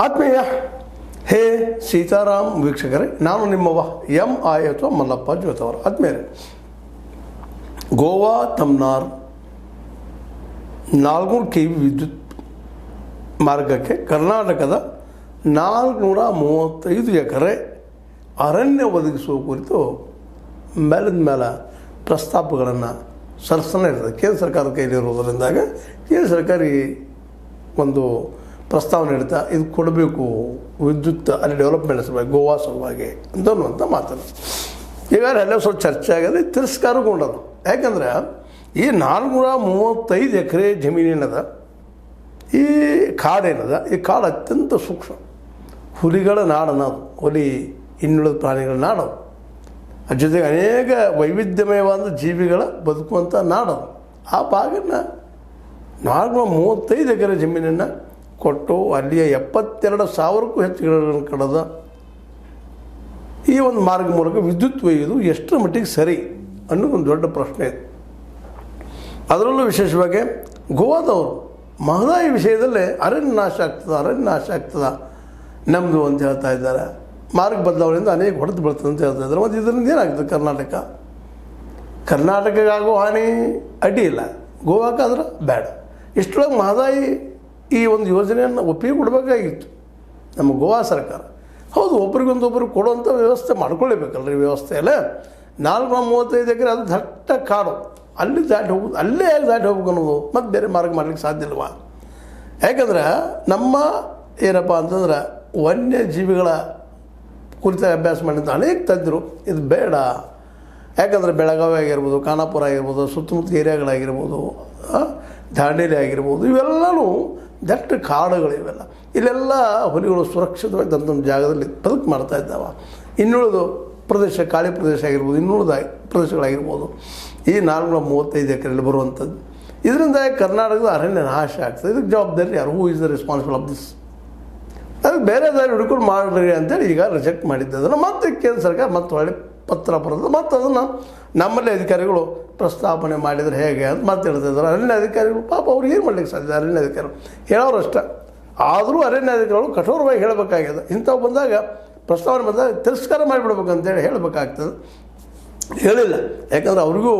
ಆತ್ಮೀಯ ಹೇ ಸೀತಾರಾಮ್ ವೀಕ್ಷಕರೇ, ನಾನು ನಿಮ್ಮವ MI ಅಥವಾ ಮಲ್ಲಪ್ಪ ಜೋತವರು. ಆದ್ಮೇಲೆ ಗೋವಾ ತಮ್ನಾರ್ 400 kV ವಿದ್ಯುತ್ ಮಾರ್ಗಕ್ಕೆ ಕರ್ನಾಟಕದ 435 ಎಕರೆ ಅರಣ್ಯ ಒದಗಿಸುವ ಕುರಿತು ಮೇಲದ ಮೇಲೆ ಪ್ರಸ್ತಾಪಗಳನ್ನು ಸರಸನ ಇರ್ತದೆ. ಕೇಂದ್ರ ಸರ್ಕಾರದ ಕೈಲಿರುವುದರಿಂದಾಗ ಕೇಂದ್ರ ಸರ್ಕಾರ ಒಂದು ಪ್ರಸ್ತಾವನೆ ಇಡ್ತಾ ಇದು ಕೊಡಬೇಕು, ವಿದ್ಯುತ್ ಅಲ್ಲಿ ಡೆವಲಪ್ಮೆಂಟ್ ಸಲುವಾಗಿ ಗೋವಾ ಸಲುವಾಗಿ ಅಂತನ್ನುವಂಥ ಮಾತನ್ನು ಈಗಾಗಲೇ ಎಲ್ಲ ಸ್ವಲ್ಪ ಚರ್ಚೆ ಆಗಿದೆ, ತಿರಸ್ಕಾರಗೊಂಡದು. ಯಾಕಂದ್ರೆ ಈ 435 ಎಕರೆ ಜಮೀನೇನದ, ಈ ಕಾಡೇನದ, ಈ ಕಾಡು ಅತ್ಯಂತ ಸೂಕ್ಷ್ಮ, ಹುಲಿಗಳ ನಾಡನದು, ಹುಲಿ ಇನ್ನುಳಿದ ಪ್ರಾಣಿಗಳ ನಾಡದು, ಅದ್ರ ಜೊತೆಗೆ ಅನೇಕ ವೈವಿಧ್ಯಮಯವಾದ ಜೀವಿಗಳ ಬದುಕುವಂಥ ನಾಡದು. ಆ ಭಾಗನ 435 ಎಕರೆ ಜಮೀನನ್ನು ಕೊಟ್ಟು ಅಲ್ಲಿಯ 72,000ಕ್ಕೂ ಹೆಚ್ಚು ಗಿಡಗಳನ್ನು ಕಡದ ಈ ಒಂದು ಮಾರ್ಗ ಮೂಲಕ ವಿದ್ಯುತ್ ಒಯ್ಯೋದು ಎಷ್ಟರ ಮಟ್ಟಿಗೆ ಸರಿ ಅನ್ನೋದು ಒಂದು ದೊಡ್ಡ ಪ್ರಶ್ನೆ ಇದೆ. ಅದರಲ್ಲೂ ವಿಶೇಷವಾಗಿ ಗೋವಾದವರು ಮಹದಾಯಿ ವಿಷಯದಲ್ಲೇ ಅರಣ್ಯ ನಾಶ ಆಗ್ತದೆ ನಮ್ಮದು ಅಂತ ಹೇಳ್ತಾ ಇದ್ದಾರೆ. ಮಾರ್ಗ ಬದಲಾವಣೆಯಿಂದ ಅನೇಕ ಹೊಡೆದು ಬೀಳ್ತದೆ ಅಂತ ಹೇಳ್ತಾ ಇದ್ದಾರೆ. ಮತ್ತು ಇದರಿಂದ ಏನಾಗ್ತದೆ, ಕರ್ನಾಟಕಕ್ಕಾಗೋ ಹಾನಿ ಅಡ್ಡಿ ಇಲ್ಲ, ಗೋವಾಕ್ಕಾದ್ರೆ ಬೇಡ. ಇಷ್ಟರೊಳಗೆ ಮಹದಾಯಿ ಈ ಒಂದು ಯೋಜನೆಯನ್ನು ಒಪ್ಪಿಗೆ ಕೊಡಬೇಕಾಗಿತ್ತು ನಮ್ಮ ಗೋವಾ ಸರ್ಕಾರ. ಹೌದು, ಒಬ್ರಿಗೊಂದೊಬ್ಬರು ಕೊಡುವಂಥ ವ್ಯವಸ್ಥೆ ಮಾಡ್ಕೊಳ್ಳೇಬೇಕಲ್ರಿ. ವ್ಯವಸ್ಥೆಯಲ್ಲ 435 ಎಕರೆ ಅದು ದಟ್ಟ ಕಾಡು, ಅಲ್ಲಿ ದಾಟಿ ಹೋಗೋದು, ಅಲ್ಲೇ ಯಾಕೆ ದಾಟಿ ಹೋಗ್ಬೇಕು ಅನ್ನೋದು, ಮತ್ತು ಬೇರೆ ಮಾರ್ಗ ಮಾಡ್ಲಿಕ್ಕೆ ಸಾಧ್ಯ ಇಲ್ವಾ? ಯಾಕಂದ್ರೆ ನಮ್ಮ ಏನಪ್ಪ ಅಂತಂದ್ರೆ ವನ್ಯಜೀವಿಗಳ ಕುರಿತ ಅಭ್ಯಾಸ ಮಾಡಿದಂಥ ಅನೇಕ ತಜ್ಞರು ಇದು ಬೇಡ, ಯಾಕಂದರೆ ಬೆಳಗಾವಿ ಆಗಿರ್ಬೋದು, ಖಾನಾಪುರ ಆಗಿರ್ಬೋದು, ಸುತ್ತಮುತ್ತ ಏರಿಯಾಗಳಾಗಿರ್ಬೋದು, ದಾಂಡೇಲಿ ಆಗಿರ್ಬೋದು, ಇವೆಲ್ಲವೂ ದಟ್ಟ ಕಾಡುಗಳು. ಇಲ್ಲೆಲ್ಲ ಹುಲಿಗಳು ಸುರಕ್ಷಿತವಾಗಿ ತಮ್ಮ ಜಾಗದಲ್ಲಿ ಬದುಕು ಮಾಡ್ತಾ ಇದ್ದಾವೆ. ಇನ್ನುಳಿದು ಪ್ರದೇಶ, ಕಾಳಿ ಪ್ರದೇಶ ಆಗಿರ್ಬೋದು, ಇನ್ನುಳಿದ ಪ್ರದೇಶಗಳಾಗಿರ್ಬೋದು, ಈ 435 ಎಕರೆಯಲ್ಲಿ ಬರುವಂಥದ್ದು. ಇದರಿಂದ ಕರ್ನಾಟಕದ ಅರಣ್ಯ ನಾಶ ಆಗ್ತದೆ. ಇದಕ್ಕೆ ಜವಾಬ್ದಾರಿ ಯಾರು? Who is the responsible of this? ಅದಕ್ಕೆ ಬೇರೆ ದಾರಿ ಹುಡುಕೊಂಡು ಮಾಡಿರಿ ಅಂತೇಳಿ ಈಗ ರಿಜೆಕ್ಟ್ ಮಾಡಿದ್ದನ್ನು ಮತ್ತೆ ಕೇಂದ್ರ ಸರ್ಕಾರ ಮತ್ತೆ ಒಳ್ಳೆ ಪತ್ರ ಬರೋದು, ಮತ್ತು ಅದನ್ನು ನಮ್ಮಲ್ಲಿ ಅಧಿಕಾರಿಗಳು ಪ್ರಸ್ತಾಪನೆ ಮಾಡಿದರೆ ಹೇಗೆ ಅಂತ ಮತ್ತೆ ಹೇಳ್ತಾ ಇದ್ದಾರೆ. ಅರಣ್ಯ ಅಧಿಕಾರಿಗಳು ಪಾಪ ಅವ್ರು ಏನು ಮಾಡ್ಲಿಕ್ಕೆ ಸಾಧ್ಯ? ಅರಣ್ಯ ಅಧಿಕಾರಿಗಳು ಹೇಳೋರು ಅಷ್ಟೇ. ಆದರೂ ಅರಣ್ಯ ಅಧಿಕಾರಿಗಳು ಕಠೋರವಾಗಿ ಹೇಳಬೇಕಾಗಿದೆ. ಇಂಥವು ಬಂದಾಗ, ಪ್ರಸ್ತಾವನೆ ಬಂದಾಗ ತಿರಸ್ಕಾರ ಮಾಡಿಬಿಡ್ಬೇಕಂತೇಳಿ ಹೇಳಬೇಕಾಗ್ತದೆ. ಹೇಳಿಲ್ಲ, ಯಾಕಂದ್ರೆ ಅವ್ರಿಗೂ